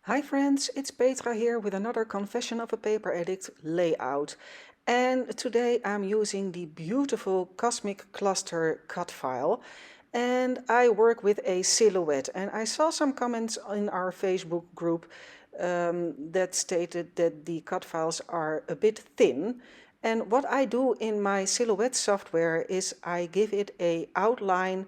Hi friends, it's Petra here with another Confession of a Paper Addict layout. And today I'm using the beautiful Cosmic Cluster cut file. And I work with a silhouette. And I saw some comments in our Facebook group that stated that the cut files are a bit thin. And what I do in my silhouette software is I give it an outline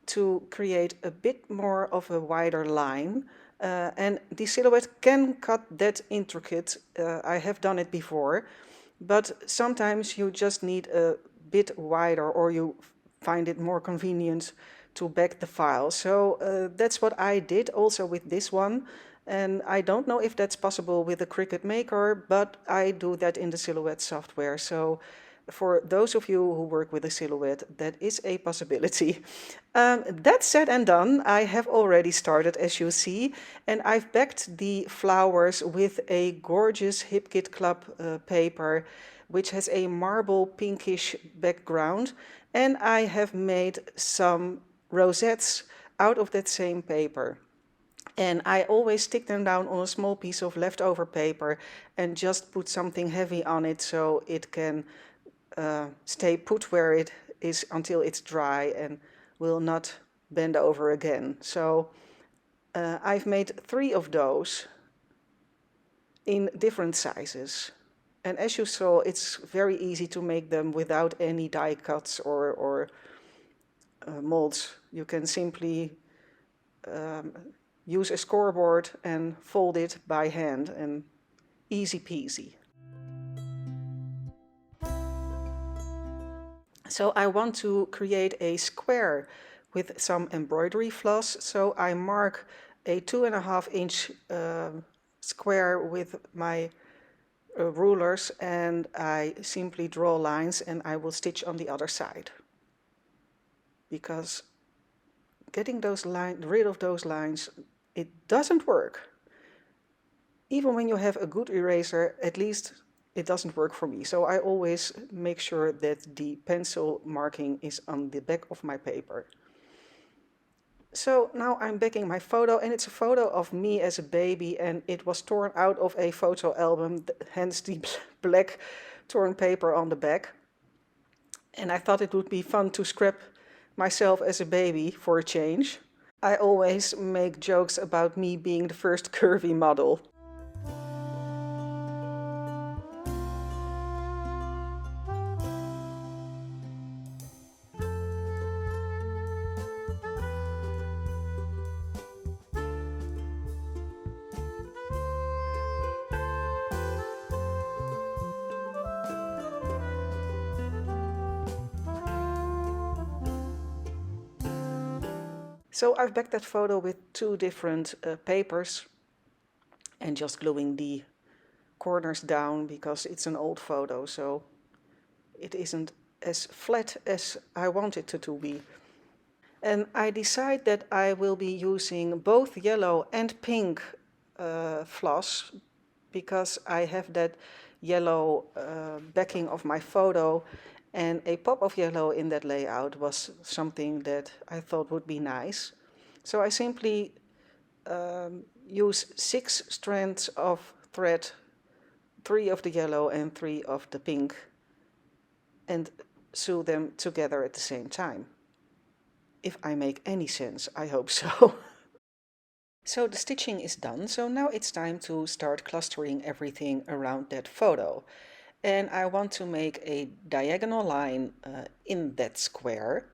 to create a bit more of a wider line. And the silhouette can cut that intricate. I have done it before, but sometimes you just need a bit wider or you find it more convenient to back the file. So that's what I did also with this one. And I don't know if that's possible with the Cricut Maker, but I do that in the Silhouette software. So for those of you who work with a silhouette, that is a possibility. That said and done, I have already started, as you see, and I've backed the flowers with a gorgeous Hip Kit Club paper, which has a marble pinkish background, and I have made some rosettes out of that same paper. And I always stick them down on a small piece of leftover paper and just put something heavy on it so it can stay put where it is until it's dry and will not bend over again. So I've made 3 of those in different sizes. And as you saw, it's very easy to make them without any die cuts or molds. You can simply use a scoreboard and fold it by hand, and easy peasy. So I want to create a square with some embroidery floss. So I mark a 2.5-inch square with my rulers, and I simply draw lines and I will stitch on the other side. Because getting rid of those lines, it doesn't work. Even when you have a good eraser, at least it doesn't work for me. So I always make sure that the pencil marking is on the back of my paper. So now I'm backing my photo, and it's a photo of me as a baby, and it was torn out of a photo album, hence the black torn paper on the back. And I thought it would be fun to scrap myself as a baby for a change. I always make jokes about me being the first curvy model. So I've backed that photo with 2 different papers and just gluing the corners down because it's an old photo, so it isn't as flat as I want it to be. And I decide that I will be using both yellow and pink floss because I have that yellow backing of my photo, and a pop of yellow in that layout was something that I thought would be nice. So I simply use 6 strands of thread, 3 of the yellow and 3 of the pink, and sew them together at the same time. If I make any sense, I hope so. So the stitching is done, so now it's time to start clustering everything around that photo. And I want to make a diagonal line in that square.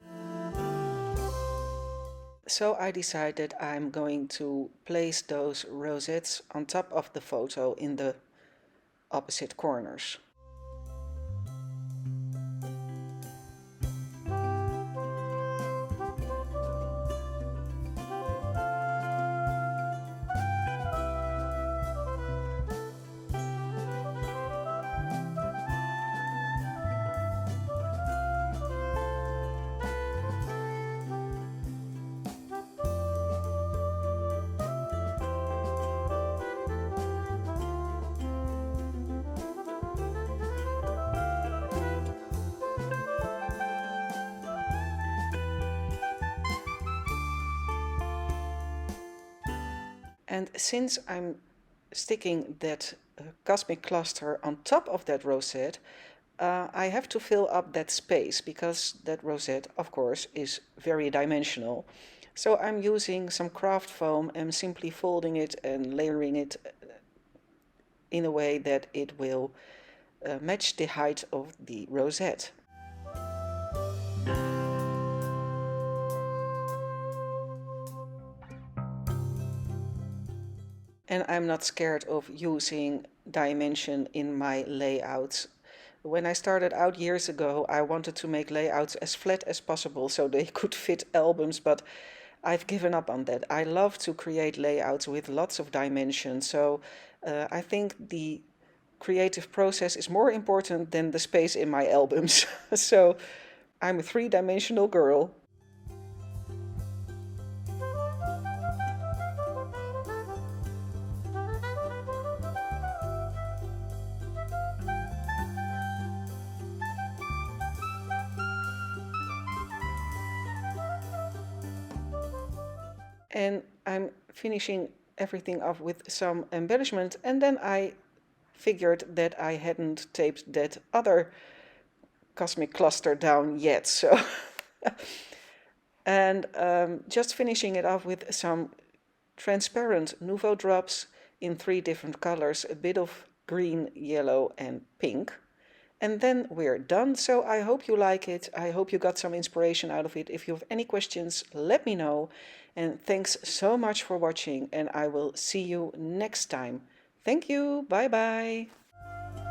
So I decided I'm going to place those rosettes on top of the photo in the opposite corners. And since I'm sticking that cosmic cluster on top of that rosette, I have to fill up that space because that rosette, of course, is very dimensional. So I'm using some craft foam and simply folding it and layering it in a way that it will match the height of the rosette. And I'm not scared of using dimension in my layouts. When I started out years ago, I wanted to make layouts as flat as possible so they could fit albums, but I've given up on that. I love to create layouts with lots of dimensions, so I think the creative process is more important than the space in my albums. So I'm a three-dimensional girl. And I'm finishing everything off with some embellishment, and then I figured that I hadn't taped that other cosmic cluster down yet, so and just finishing it off with some transparent Nouveau drops in 3 different colors, a bit of green, yellow and pink. And then we're done. So I hope you like it. I hope you got some inspiration out of it. If you have any questions, let me know. And thanks so much for watching, and I will see you next time. Thank you. Bye bye.